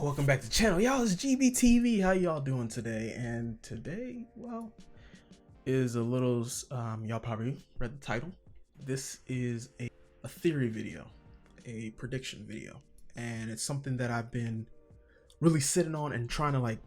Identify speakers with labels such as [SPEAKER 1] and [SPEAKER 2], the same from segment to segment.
[SPEAKER 1] Welcome back to the channel, y'all. It's GBTV. How y'all doing today? And today, well, is a little y'all probably read the title. This is a theory video, a prediction video, and it's something that I've been really sitting on and trying to like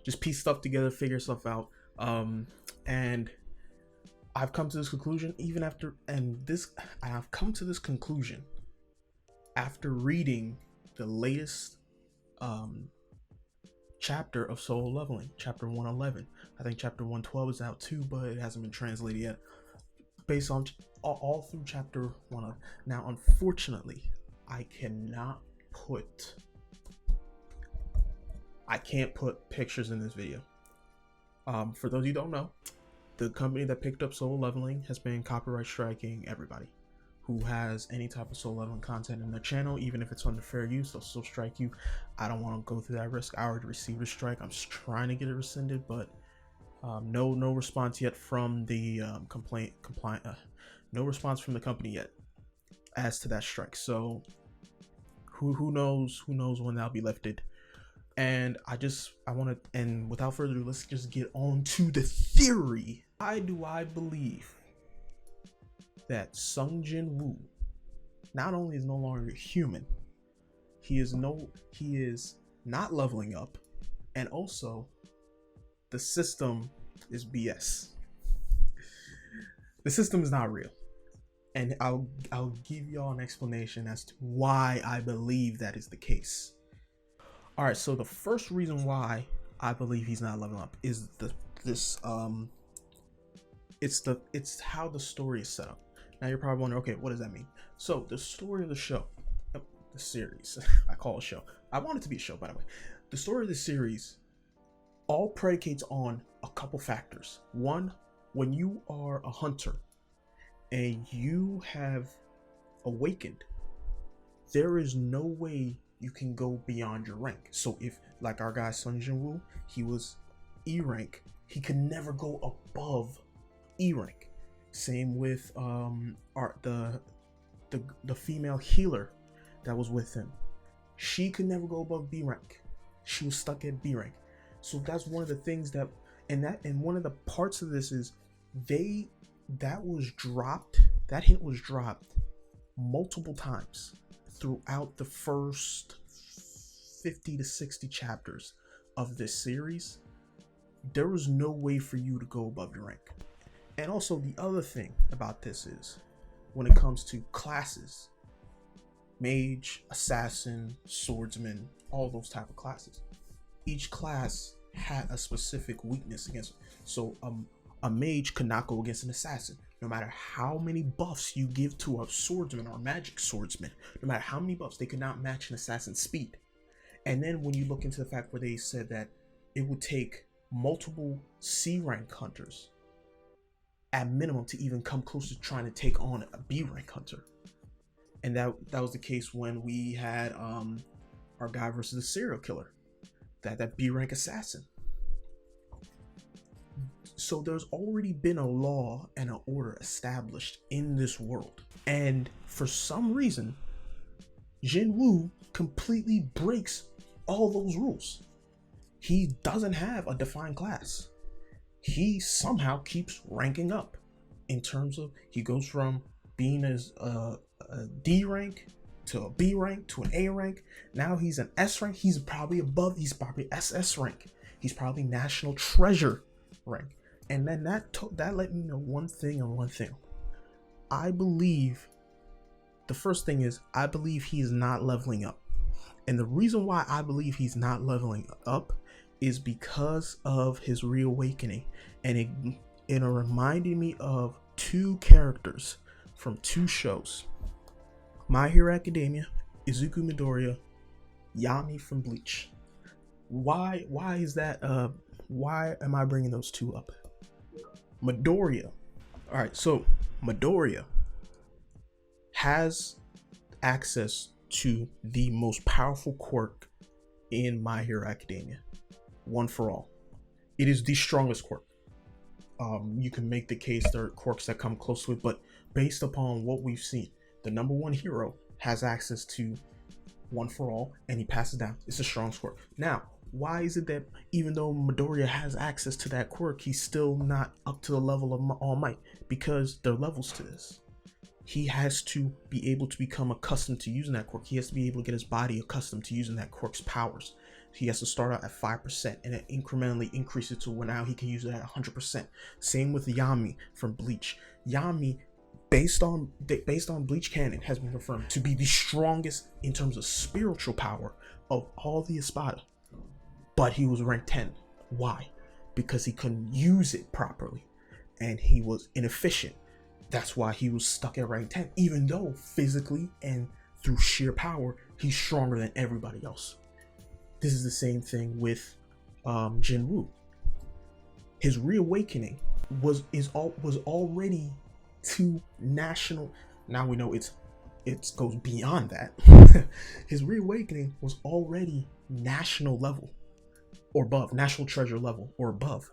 [SPEAKER 1] just piece stuff together, figure stuff out. And I've come to this conclusion I've come to this conclusion after reading the latest chapter of Solo Leveling, chapter 111. I think chapter 112 is out too, but it hasn't been translated yet. Based on all through chapter 1. Now, unfortunately, I can't put pictures in this video. For those of you who don't know, the company that picked up Solo Leveling has been copyright striking everybody who has any type of Solo Leveling content in their channel. Even if it's under fair use, they'll still strike you. I don't want to go through that risk. I already received a strike. I'm just trying to get it rescinded, but no response yet from the no response from the company yet as to that strike. So who knows when that'll be lifted. And I want to, and without further ado, let's just get on to the theory. Why do I believe that Jin Woo not only is no longer human, he is not leveling up, and also the system is BS. The system is not real, and I'll give y'all an explanation as to why I believe that is the case. All right, so the first reason why I believe he's not leveling up is it's how the story is set up. Now you're probably wondering, okay, what does that mean? So the story of the show, the series, I call it a show. I want it to be a show, by the way. The story of the series all predicates on a couple factors. One, when you are a hunter and you have awakened, there is no way you can go beyond your rank. So if, like our guy Jin Woo, he was E rank, he could never go above E rank. Same with the female healer that was with him. She could never go above B rank. She was stuck at B rank. So that's one of the things that, and one of the parts of this is that hint was dropped multiple times throughout the first 50 to 60 chapters of this series. There was no way for you to go above your rank. And also the other thing about this is when it comes to classes, mage, assassin, swordsman, all those type of classes, each class had a specific weakness against it. So a mage could not go against an assassin, no matter how many buffs you give to a swordsman or magic swordsman. No matter how many buffs, they could not match an assassin's speed. And then when you look into the fact where they said that it would take multiple C rank hunters at minimum to even come close to trying to take on a B rank hunter. And that was the case when we had our guy versus the serial killer, that B rank assassin. So there's already been a law and an order established in this world, and for some reason Jin Woo completely breaks all those rules. He doesn't have a defined class. He somehow keeps ranking up in terms of, he goes from being as a D rank to a B rank to an A rank. Now he's an S rank. He's probably SS rank. He's probably national treasure rank. And then that let me know one thing and one thing. I believe the first thing is I believe he's not leveling up. And the reason why I believe he's not leveling up is because of his reawakening, and it reminded me of two characters from two shows: My Hero Academia, Izuku Midoriya, Yami from Bleach. Why is that? Why am I bringing those two up? Midoriya. All right, so Midoriya has access to the most powerful quirk in My Hero Academia. One for all. It is the strongest quirk. You can make the case there are quirks that come close to it, but based upon what we've seen, the number one hero has access to one for all, and he passes down. It's a strong quirk. Now, why is it that even though Midoriya has access to that quirk, he's still not up to the level of All Might? Because there are levels to this. He has to be able to become accustomed to using that quirk. He has to be able to get his body accustomed to using that quirk's powers. He has to start out at 5% and then incrementally increase it to where now he can use it at 100%. Same with Yami from Bleach. Yami, based on Bleach canon, has been confirmed to be the strongest in terms of spiritual power of all the Espada. But he was ranked 10. Why? Because he couldn't use it properly and he was inefficient. That's why he was stuck at rank 10, even though physically and through sheer power, he's stronger than everybody else. This is the same thing with Jin Woo. His reawakening was already to national. Now we know it goes beyond that. His reawakening was already national level or above, national treasure level or above.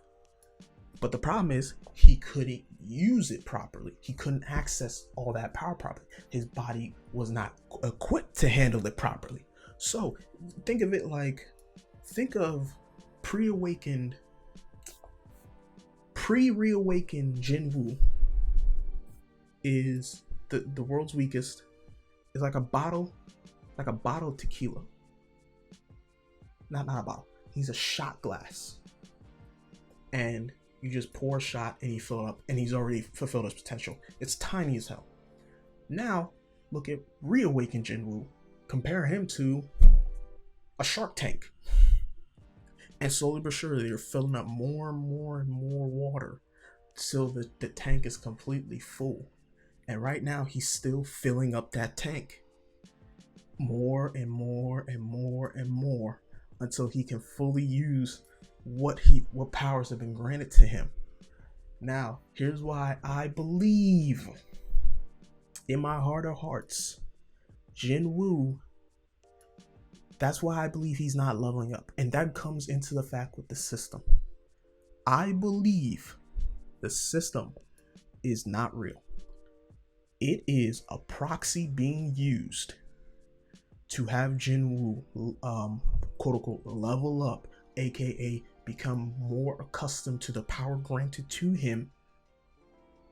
[SPEAKER 1] But the problem is he couldn't use it properly. He couldn't access all that power properly. His body was not equipped to handle it properly. So think of it like, think of pre-reawakened Jin Woo is the world's weakest. Is like a bottle of tequila. Not a bottle. He's a shot glass. And you just pour a shot and you fill it up and he's already fulfilled his potential. It's tiny as hell. Now, look at reawakened Jin Woo. Compare him to a shark tank. And slowly but surely, they're filling up more and more and more water till the tank is completely full. And right now, he's still filling up that tank. More and more and more and more until he can fully use what powers have been granted to him. Now, here's why I believe in my heart of hearts, Jin Woo, that's why I believe he's not leveling up. And that comes into the fact with the system. I believe the system is not real. It is a proxy being used to have Jin Woo, quote unquote, level up, aka become more accustomed to the power granted to him.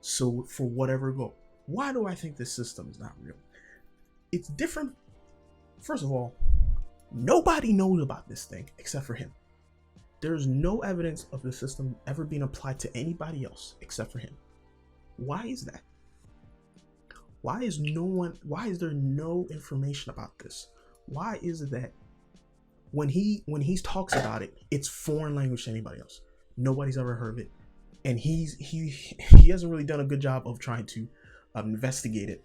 [SPEAKER 1] So for whatever goal. Why do I think this system is not real? It's different. First of all, nobody knows about this thing except for him. There's no evidence of the system ever being applied to anybody else except for him. Why is that? Why is there no information about this? Why is it that when he talks about it, it's foreign language to anybody else? Nobody's ever heard of it. And he hasn't really done a good job of trying to investigate it.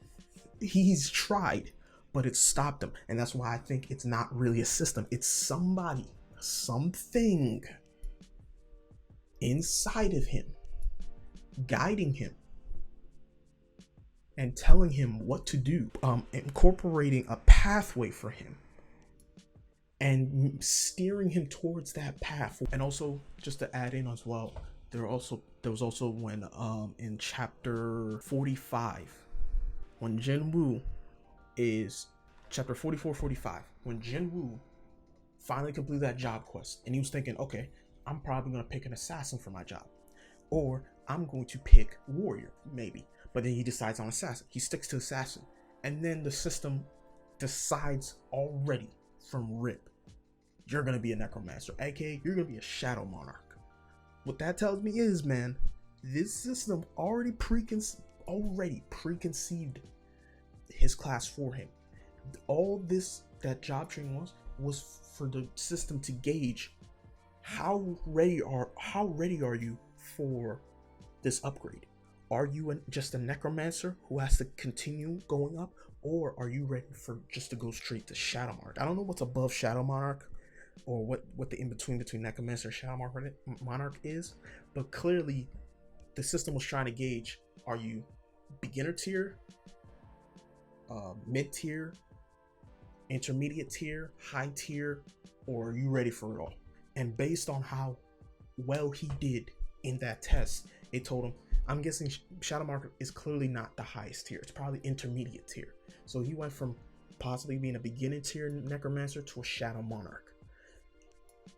[SPEAKER 1] He's tried, but it's stopped him. And that's why I think it's not really a system. It's somebody, something inside of him, guiding him and telling him what to do, incorporating a pathway for him and steering him towards that path. And also, just to add in as well, there was also when in chapter 45, when Jin Woo is chapter 44-45, when Jin Woo finally completed that job quest, and he was thinking, okay, I'm probably gonna pick an assassin for my job, or I'm going to pick warrior, maybe. But then he decides on assassin. He sticks to assassin, and then the system decides already from rip, you're gonna be a necromancer, aka you're gonna be a shadow monarch. What that tells me is, man, this system already preconceived his class for him. All this that job training was for the system to gauge how ready are you for this upgrade. Are you just a necromancer who has to continue going up, or are you ready for just to go straight to shadow monarch? I don't know what's above shadow monarch, or what the in-between between necromancer and shadow monarch is, but clearly the system was trying to gauge, are you beginner tier, mid tier, intermediate tier, high tier, or are you ready for it all? And based on how well he did in that test, it told him, I'm guessing shadow monarch is clearly not the highest tier, it's probably intermediate tier. So he went from possibly being a beginning tier necromancer to a shadow monarch.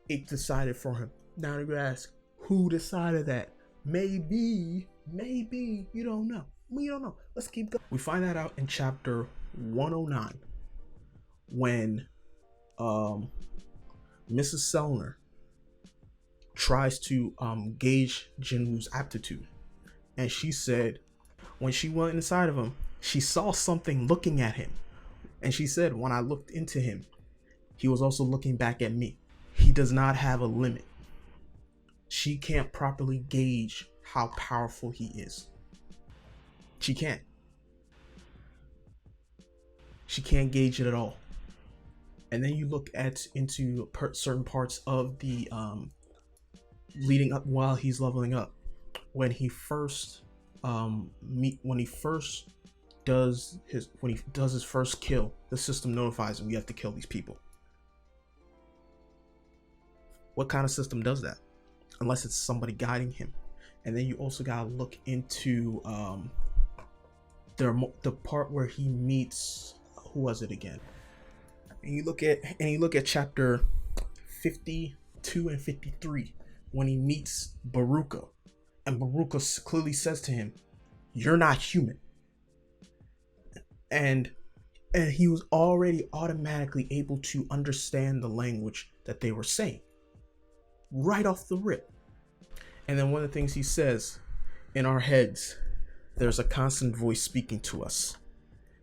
[SPEAKER 1] It decided for him. Now you ask, who decided that? Maybe, you don't know. We don't know. Let's keep going. We find that out in chapter 109 when Mrs. Selner tries to gauge Jin Woo's aptitude. And she said when she went inside of him, she saw something looking at him. And she said, when I looked into him, he was also looking back at me. He does not have a limit. She can't properly gauge how powerful he is. She can't. She can't gauge it at all. And then you look into certain parts of the leading up while he's leveling up. When he first does his first kill, the system notifies him you have to kill these people. What kind of system does that? Unless it's somebody guiding him. And then you also gotta look into the part where he meets, who was it again? And you look at chapter 52 and 53 when he meets Baruka, and Baruka clearly says to him, "You're not human." And he was already automatically able to understand the language that they were saying right off the rip. And then one of the things he says, in our heads, there's a constant voice speaking to us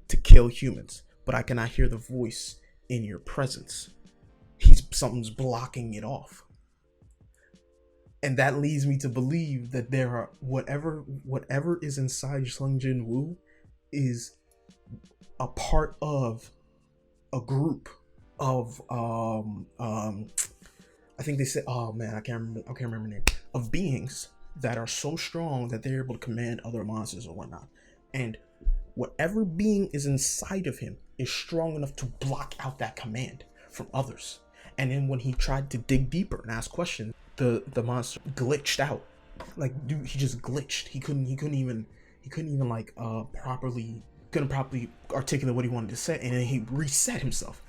[SPEAKER 1] to kill humans, but I cannot hear the voice in your presence. Something's blocking it off. And that leads me to believe that there are whatever is inside Sung Jin Woo is a part of a group of I think they said, oh man, I can't remember the name, of beings that are so strong that they're able to command other monsters or whatnot. And whatever being is inside of him is strong enough to block out that command from others. And then when he tried to dig deeper and ask questions, the monster glitched out. Like, dude, he just glitched. He couldn't even properly articulate what he wanted to say, and then he reset himself,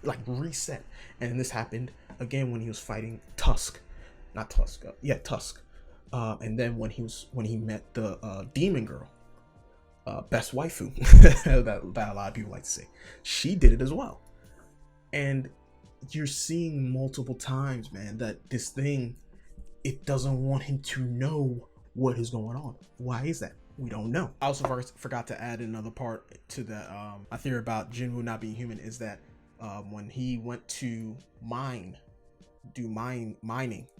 [SPEAKER 1] and this happened again when he was fighting Tusk. And then when he met the demon girl, best waifu, that a lot of people like to say, she did it as well. And you're seeing multiple times, man, that this thing, it doesn't want him to know what is going on. Why is that? We don't know. I also forgot to add another part to that. A theory about Jin Woo not being human is that when he went to mining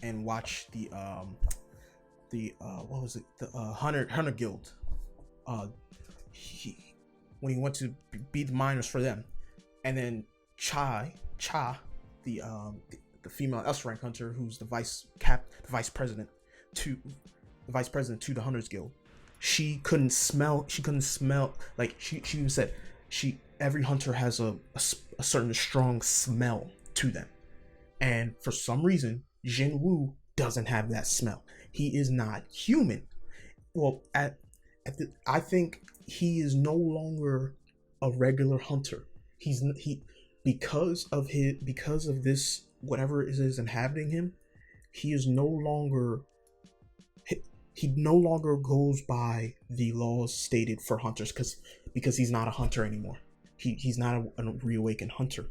[SPEAKER 1] and watch the Hunter Guild, when he went to be the miners for them, and then Cha, the female S rank hunter, who's the vice president to the Hunters Guild. She couldn't smell, like she even said, every hunter has a certain strong smell to them. And for some reason, Jin Woo doesn't have that smell. He is not human. Well, I think he is no longer a regular hunter. Because of this, whatever it is inhabiting him, he no longer goes by the laws stated for hunters, because he's not a hunter anymore. He's not a reawakened hunter.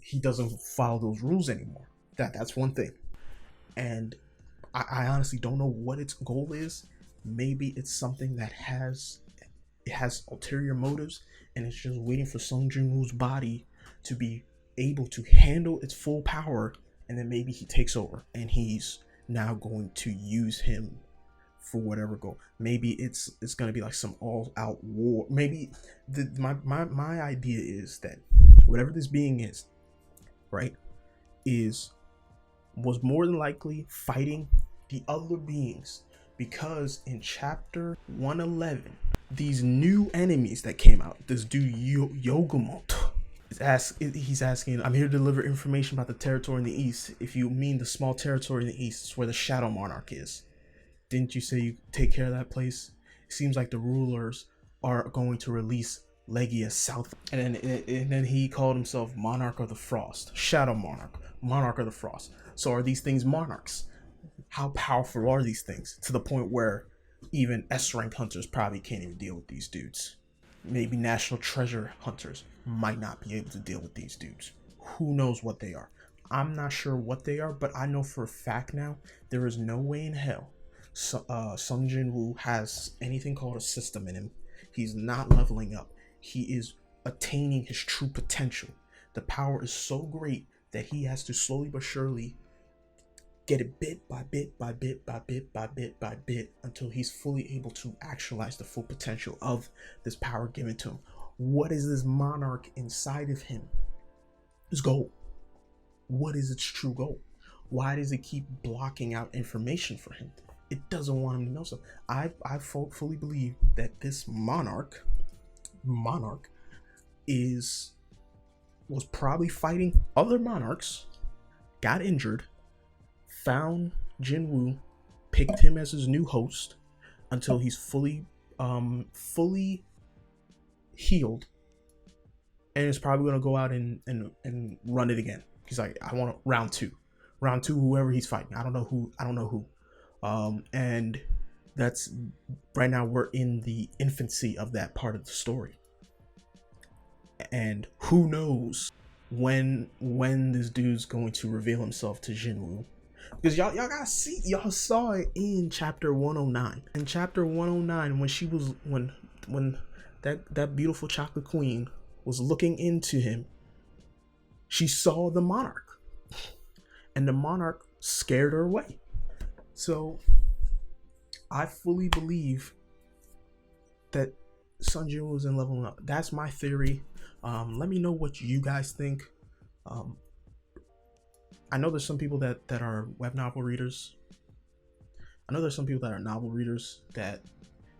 [SPEAKER 1] He doesn't follow those rules anymore. That's one thing. And I honestly don't know what its goal is. Maybe it's something that has ulterior motives, and it's just waiting for Sung Jin Woo's body to be able to handle its full power, and then maybe he takes over and he's now going to use him for whatever goal. Maybe it's going to be like some all-out war. Maybe my idea is that whatever this being is, right, was more than likely fighting the other beings, because in chapter 111, these new enemies that came out, this dude Yogamont, he's asking, I'm here to deliver information about the territory in the east. If you mean the small territory in the east, it's where the Shadow Monarch is. Didn't you say you take care of that place? It seems like the rulers are going to release Legia South, and then he called himself Monarch of the Frost, Shadow Monarch, Monarch of the Frost. So are these things monarchs? How powerful are these things to the point where even S rank hunters probably can't even deal with these dudes? Maybe national treasure hunters might not be able to deal with these dudes. Who knows what they are? I'm not sure what they are, but I know for a fact now there is no way in hell Sung Jin Woo has anything called a system in him. He's not leveling up. He is attaining his true potential. The power is so great that he has to slowly but surely get it bit by bit by bit by bit by bit by bit until he's fully able to actualize the full potential of this power given to him. What is this monarch inside of him? His goal. What is its true goal? Why does it keep blocking out information for him? It doesn't want him to know so. I fully believe that this monarch was probably fighting other monarchs, got injured, found Jin Woo, picked him as his new host until he's fully healed, and is probably gonna go out and run it again. He's like, I want round two, whoever he's fighting. I don't know who. And that's right now we're in the infancy of that part of the story, and who knows when this dude's going to reveal himself to Jin Woo. Because y'all gotta see, y'all saw it in chapter 109. In chapter 109, when that beautiful chocolate queen was looking into him, she saw the monarch, and the monarch scared her away. So I fully believe that Sung Jin Woo is in leveling up. That's my theory. Let me know what you guys think. I know there's some people that are web novel readers. I know there's some people that are novel readers that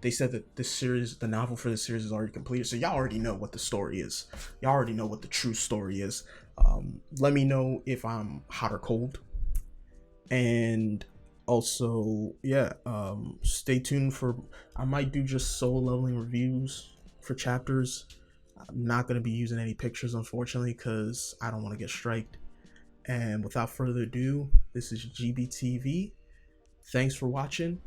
[SPEAKER 1] they said that this series, the novel for this series, is already completed. So y'all already know what the story is. Y'all already know what the true story is. Let me know if I'm hot or cold. And also, yeah, stay tuned for, I might do just soul leveling reviews for chapters. I'm not going to be using any pictures, unfortunately, because I don't want to get striked. And without further ado, this is GBTV. Thanks for watching.